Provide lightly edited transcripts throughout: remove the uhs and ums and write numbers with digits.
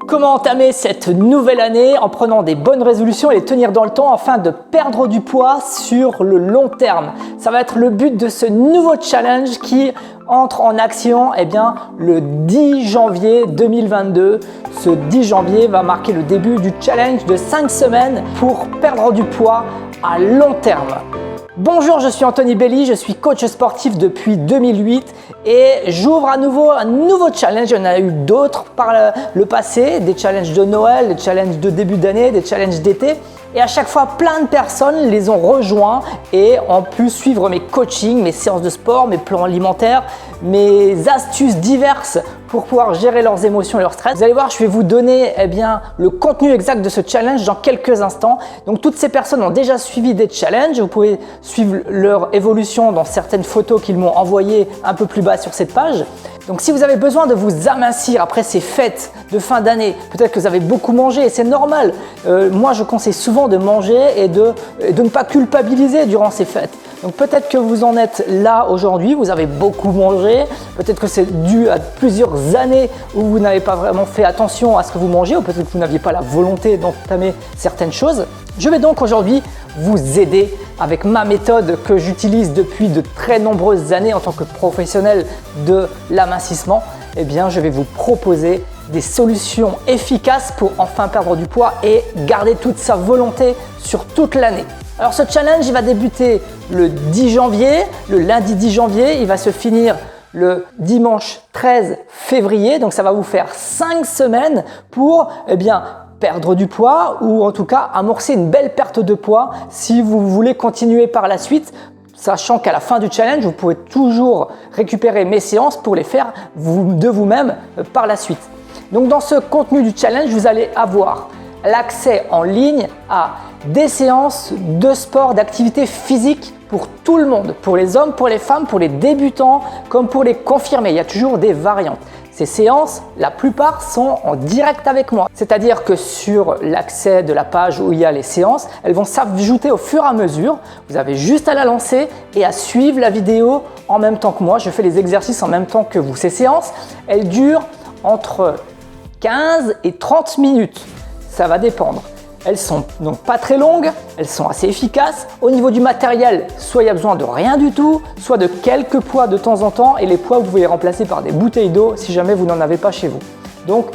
Comment entamer cette nouvelle année en prenant des bonnes résolutions et les tenir dans le temps afin de perdre du poids sur le long terme? Ça va être le but de ce nouveau challenge qui entre en action le 10 janvier 2022. Ce 10 janvier va marquer le début du challenge de 5 semaines pour perdre du poids à long terme. Bonjour, je suis Anthony Belli, je suis coach sportif depuis 2008 et j'ouvre à nouveau un nouveau challenge. Il y en a eu d'autres par le passé, des challenges de Noël, des challenges de début d'année, des challenges d'été. Et à chaque fois, plein de personnes les ont rejoints et ont pu suivre mes coachings, mes séances de sport, mes plans alimentaires, mes astuces diverses pour pouvoir gérer leurs émotions et leur stress. Vous allez voir, je vais vous donner le contenu exact de ce challenge dans quelques instants. Donc toutes ces personnes ont déjà suivi des challenges. Vous pouvez suivre leur évolution dans certaines photos qu'ils m'ont envoyées un peu plus bas sur cette page. Donc si vous avez besoin de vous amincir après ces fêtes de fin d'année, peut-être que vous avez beaucoup mangé et c'est normal. Moi je conseille souvent de manger et de ne pas culpabiliser durant ces fêtes. Donc peut-être que vous en êtes là aujourd'hui, vous avez beaucoup mangé, peut-être que c'est dû à plusieurs années où vous n'avez pas vraiment fait attention à ce que vous mangez ou peut-être que vous n'aviez pas la volonté d'entamer certaines choses. Je vais donc aujourd'hui vous aider avec ma méthode que j'utilise depuis de très nombreuses années en tant que professionnel de l'amincissement. Je vais vous proposer des solutions efficaces pour enfin perdre du poids et garder toute sa volonté sur toute l'année. Alors ce challenge, il va débuter le 10 janvier, le lundi 10 janvier, il va se finir le dimanche 13 février. Donc ça va vous faire 5 semaines pour perdre du poids ou en tout cas amorcer une belle perte de poids si vous voulez continuer par la suite, sachant qu'à la fin du challenge, vous pouvez toujours récupérer mes séances pour les faire de vous-même par la suite. Donc dans ce contenu du challenge, vous allez avoir l'accès en ligne à des séances de sport, d'activité physique pour tout le monde, pour les hommes, pour les femmes, pour les débutants, comme pour les confirmés. Il y a toujours des variantes. Ces séances, la plupart sont en direct avec moi. C'est-à-dire que sur l'accès de la page où il y a les séances, elles vont s'ajouter au fur et à mesure. Vous avez juste à la lancer et à suivre la vidéo en même temps que moi. Je fais les exercices en même temps que vous. Ces séances, elles durent entre 15 et 30 minutes. Ça va dépendre. Elles sont donc pas très longues, elles sont assez efficaces. Au niveau du matériel, soit il y a besoin de rien du tout, soit de quelques poids de temps en temps et les poids vous pouvez les remplacer par des bouteilles d'eau si jamais vous n'en avez pas chez vous. Donc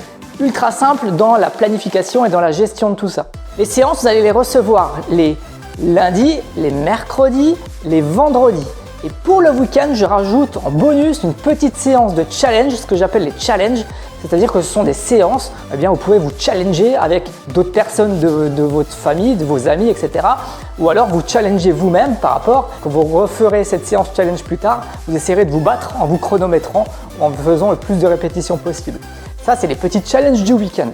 ultra simple dans la planification et dans la gestion de tout ça. Les séances, vous allez les recevoir les lundis, les mercredis, les vendredis. Et pour le week-end, je rajoute en bonus une petite séance de challenge, ce que j'appelle les challenges. C'est-à-dire que ce sont des séances, vous pouvez vous challenger avec d'autres personnes de votre famille, de vos amis, etc. Ou alors vous challenger vous-même par rapport, quand vous referez cette séance challenge plus tard, vous essayerez de vous battre en vous chronométrant, en faisant le plus de répétitions possible. Ça, c'est les petits challenges du week-end.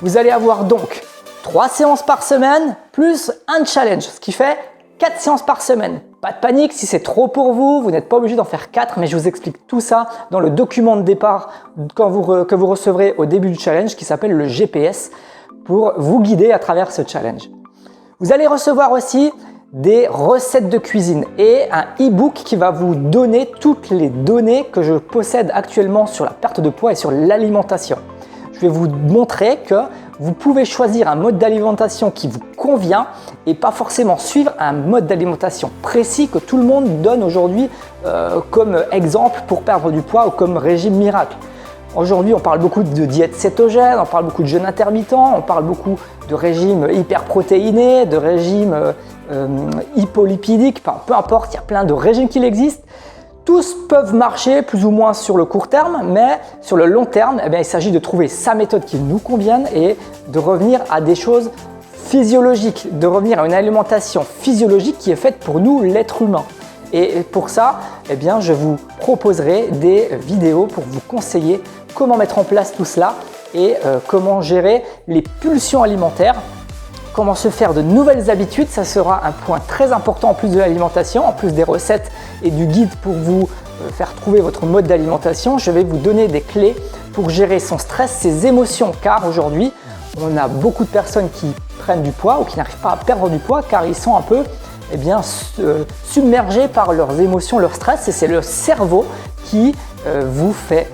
Vous allez avoir donc 3 séances par semaine plus un challenge, ce qui fait 4 séances par semaine. Pas de panique, si c'est trop pour vous, vous n'êtes pas obligé d'en faire 4, mais je vous explique tout ça dans le document de départ que vous recevrez au début du challenge qui s'appelle le GPS pour vous guider à travers ce challenge. Vous allez recevoir aussi des recettes de cuisine et un e-book qui va vous donner toutes les données que je possède actuellement sur la perte de poids et sur l'alimentation. Je vais vous montrer que vous pouvez choisir un mode d'alimentation qui vous convient et pas forcément suivre un mode d'alimentation précis que tout le monde donne aujourd'hui comme exemple pour perdre du poids ou comme régime miracle. Aujourd'hui, on parle beaucoup de diète cétogène, on parle beaucoup de jeûne intermittent, on parle beaucoup de régime hyperprotéiné, de régime hypolipidique, peu importe, il y a plein de régimes qui existent. Tous peuvent marcher plus ou moins sur le court terme, mais sur le long terme, il s'agit de trouver sa méthode qui nous convienne et de revenir à des choses physiologiques, de revenir à une alimentation physiologique qui est faite pour nous, l'être humain. Et pour ça, je vous proposerai des vidéos pour vous conseiller comment mettre en place tout cela et comment gérer les pulsions alimentaires. Comment se faire de nouvelles habitudes, ça sera un point très important en plus de l'alimentation, en plus des recettes et du guide pour vous faire trouver votre mode d'alimentation. Je vais vous donner des clés pour gérer son stress, ses émotions, car aujourd'hui, on a beaucoup de personnes qui prennent du poids ou qui n'arrivent pas à perdre du poids car ils sont un peu submergés par leurs émotions, leur stress, et c'est le cerveau qui vous fait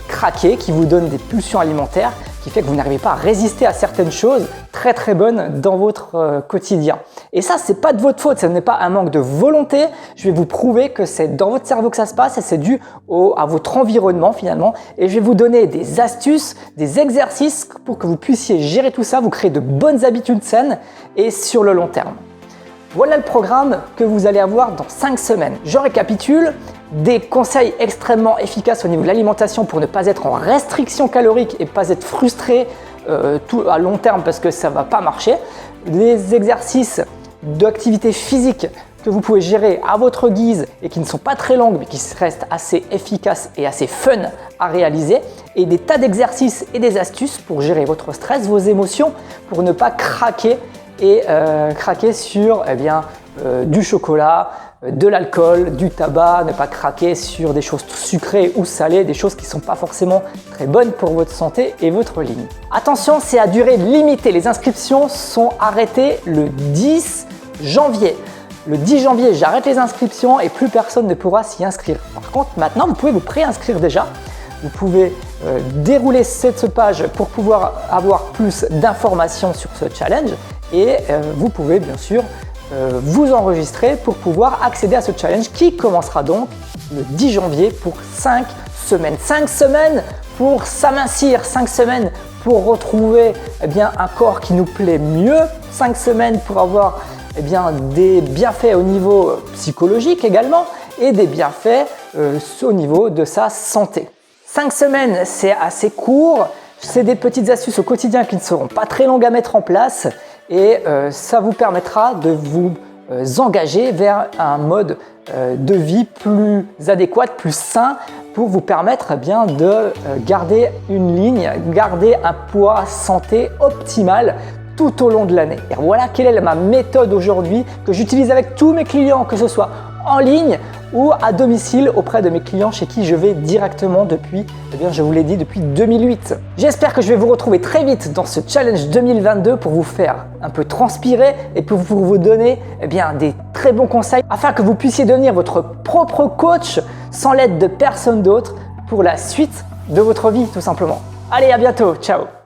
craquer, qui vous donne des pulsions alimentaires, qui fait que vous n'arrivez pas à résister à certaines choses très bonnes dans votre quotidien. Et ça, c'est pas de votre faute, ce n'est pas un manque de volonté. Je vais vous prouver que c'est dans votre cerveau que ça se passe et c'est dû à votre environnement finalement. Et je vais vous donner des astuces, des exercices pour que vous puissiez gérer tout ça, vous créer de bonnes habitudes saines et sur le long terme. Voilà le programme que vous allez avoir dans 5 semaines. Je récapitule, des conseils extrêmement efficaces au niveau de l'alimentation pour ne pas être en restriction calorique et pas être frustré tout à long terme parce que ça ne va pas marcher. Des exercices d'activité physique que vous pouvez gérer à votre guise et qui ne sont pas très longues mais qui restent assez efficaces et assez fun à réaliser. Et des tas d'exercices et des astuces pour gérer votre stress, vos émotions, pour ne pas craquer et craquer sur du chocolat, de l'alcool, du tabac, ne pas craquer sur des choses sucrées ou salées, des choses qui ne sont pas forcément très bonnes pour votre santé et votre ligne. Attention, c'est à durée limitée. Les inscriptions sont arrêtées le 10 janvier. Le 10 janvier, j'arrête les inscriptions et plus personne ne pourra s'y inscrire. Par contre, maintenant, vous pouvez vous préinscrire déjà. Vous pouvez dérouler cette page pour pouvoir avoir plus d'informations sur ce challenge et vous pouvez bien sûr vous enregistrer pour pouvoir accéder à ce challenge qui commencera donc le 10 janvier pour 5 semaines. 5 semaines pour s'amincir, 5 semaines pour retrouver un corps qui nous plaît mieux, 5 semaines pour avoir des bienfaits au niveau psychologique également et des bienfaits au niveau de sa santé. 5 semaines, c'est assez court, c'est des petites astuces au quotidien qui ne seront pas très longues à mettre en place et ça vous permettra de vous engager vers un mode de vie plus adéquat, plus sain pour vous permettre de garder une ligne, garder un poids santé optimal tout au long de l'année. Et voilà quelle est ma méthode aujourd'hui que j'utilise avec tous mes clients, que ce soit en ligne ou à domicile auprès de mes clients chez qui je vais directement depuis, je vous l'ai dit, depuis 2008. J'espère que je vais vous retrouver très vite dans ce challenge 2022 pour vous faire un peu transpirer et pour vous donner des très bons conseils afin que vous puissiez devenir votre propre coach sans l'aide de personne d'autre pour la suite de votre vie tout simplement. Allez, à bientôt, ciao!